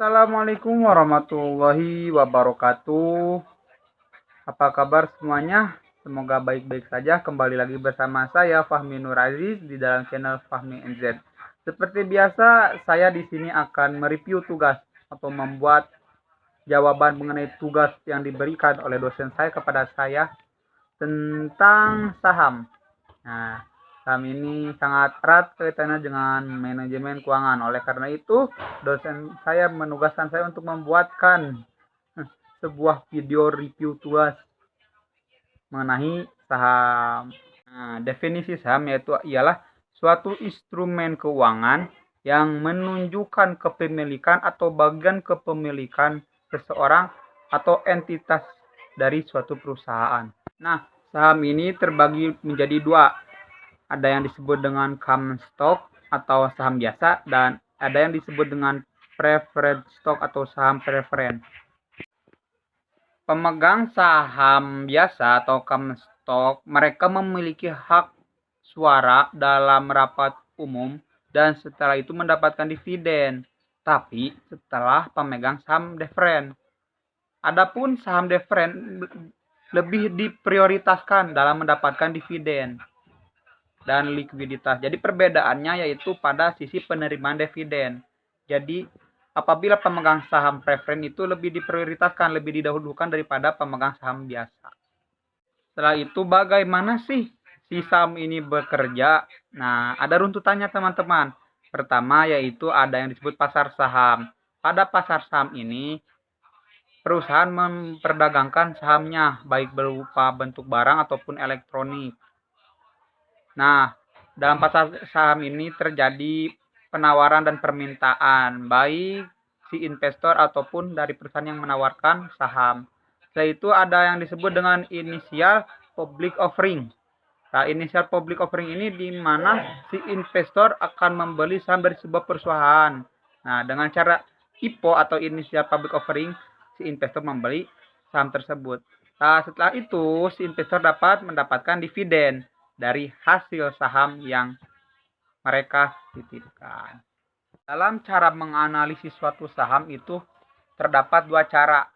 Assalamualaikum warahmatullahi wabarakatuh. Apa kabar semuanya? Semoga baik-baik saja. Kembali lagi bersama saya Fahmi Nur Aziz di dalam channel Fahmi NZ. Seperti biasa, saya di sini akan mereview tugas atau membuat jawaban mengenai tugas yang diberikan oleh dosen saya kepada saya tentang saham. Nah, saham ini sangat erat kaitannya dengan manajemen keuangan. Oleh karena itu, dosen saya menugaskan saya untuk membuatkan sebuah video review tugas mengenai saham. Nah, definisi saham yaitu ialah suatu instrumen keuangan yang menunjukkan kepemilikan atau bagian kepemilikan seseorang atau entitas dari suatu perusahaan. Nah, saham ini terbagi menjadi dua. Ada yang disebut dengan common stock atau saham biasa, dan ada yang disebut dengan preferred stock atau saham preference. Pemegang saham biasa atau common stock, mereka memiliki hak suara dalam rapat umum dan setelah itu mendapatkan dividen. Tapi setelah pemegang saham preference. Adapun saham preference lebih diprioritaskan dalam mendapatkan dividen dan likuiditas. Jadi perbedaannya yaitu pada sisi penerimaan dividen. Jadi apabila pemegang saham preference itu lebih diprioritaskan, lebih didahulukan daripada pemegang saham biasa. Setelah itu bagaimana sih si saham ini bekerja? Nah, ada runtutannya teman-teman. Pertama yaitu ada yang disebut pasar saham. Pada pasar saham ini perusahaan memperdagangkan sahamnya baik berupa bentuk barang ataupun elektronik. Nah, dalam pasar saham ini terjadi penawaran dan permintaan, baik si investor ataupun dari perusahaan yang menawarkan saham. Setelah itu ada yang disebut dengan initial public offering. Nah, initial public offering ini di mana si investor akan membeli saham dari sebuah perusahaan. Nah, dengan cara IPO atau initial public offering, si investor membeli saham tersebut. Nah, setelah itu si investor dapat mendapatkan dividen dari hasil saham yang mereka titipkan. Dalam cara menganalisis suatu saham itu terdapat dua cara.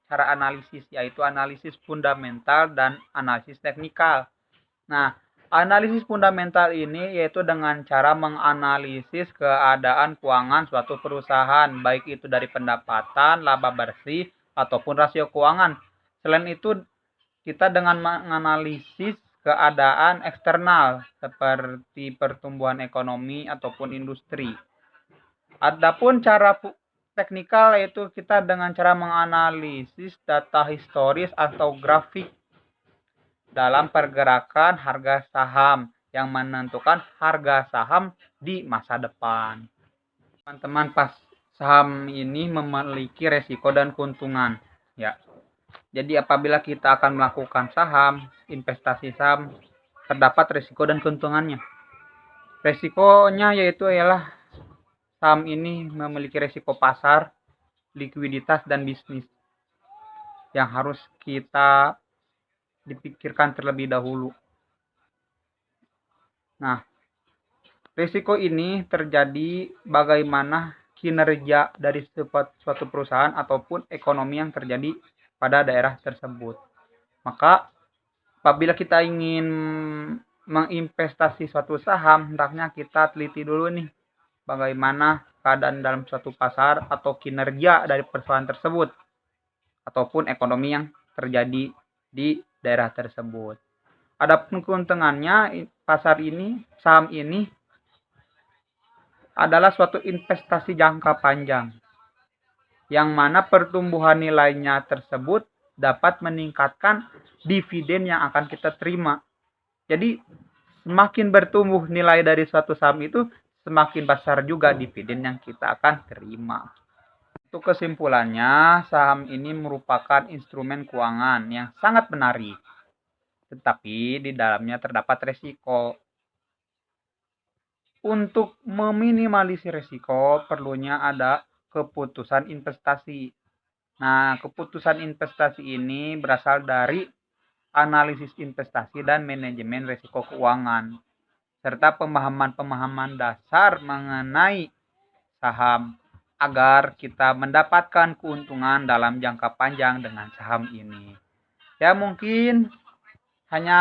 Cara analisis yaitu analisis fundamental dan analisis teknikal. Nah, analisis fundamental ini yaitu dengan cara menganalisis keadaan keuangan suatu perusahaan, baik itu dari pendapatan, laba bersih, ataupun rasio keuangan. Selain itu, kita dengan menganalisis keadaan eksternal seperti pertumbuhan ekonomi ataupun industri. Adapun cara teknikal yaitu kita dengan cara menganalisis data historis atau grafik dalam pergerakan harga saham yang menentukan harga saham di masa depan. Teman-teman, pas saham ini memiliki resiko dan keuntungan, ya. Jadi apabila kita akan melakukan saham, investasi saham, terdapat resiko dan keuntungannya. Resikonya yaitu ialah saham ini memiliki resiko pasar, likuiditas, dan bisnis yang harus kita dipikirkan terlebih dahulu. Nah, risiko ini terjadi bagaimana kinerja dari suatu perusahaan ataupun ekonomi yang terjadi pada daerah tersebut. Maka apabila kita ingin menginvestasi suatu saham, hendaknya kita teliti dulu nih bagaimana keadaan dalam suatu pasar atau kinerja dari perusahaan tersebut ataupun ekonomi yang terjadi di daerah tersebut. Adapun keuntungannya, saham ini adalah suatu investasi jangka panjang yang mana pertumbuhan nilainya tersebut dapat meningkatkan dividen yang akan kita terima. Jadi semakin bertumbuh nilai dari suatu saham itu, semakin besar juga dividen yang kita akan terima. Untuk kesimpulannya, saham ini merupakan instrumen keuangan yang sangat menarik. Tetapi di dalamnya terdapat resiko. Untuk meminimalisir resiko, perlunya ada keputusan investasi. Nah, keputusan investasi ini berasal dari analisis investasi dan manajemen risiko keuangan, serta pemahaman-pemahaman dasar mengenai saham. agar kita mendapatkan keuntungan dalam jangka panjang dengan saham ini. Ya mungkin hanya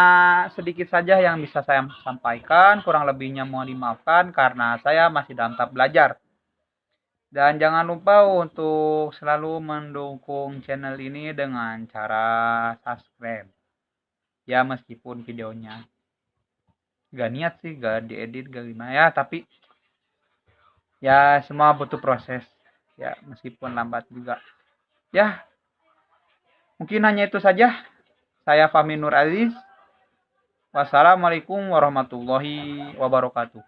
sedikit saja yang bisa saya sampaikan, kurang lebihnya mohon dimaafkan karena saya masih dalam tahap belajar. Dan jangan lupa untuk selalu mendukung channel ini dengan cara subscribe. Ya meskipun videonya gak niat sih, gak diedit, gak gimana ya, tapi ya semua butuh proses. Ya meskipun lambat juga. Ya mungkin hanya itu saja. Saya Fahmi Nur Aziz. Wassalamualaikum warahmatullahi wabarakatuh.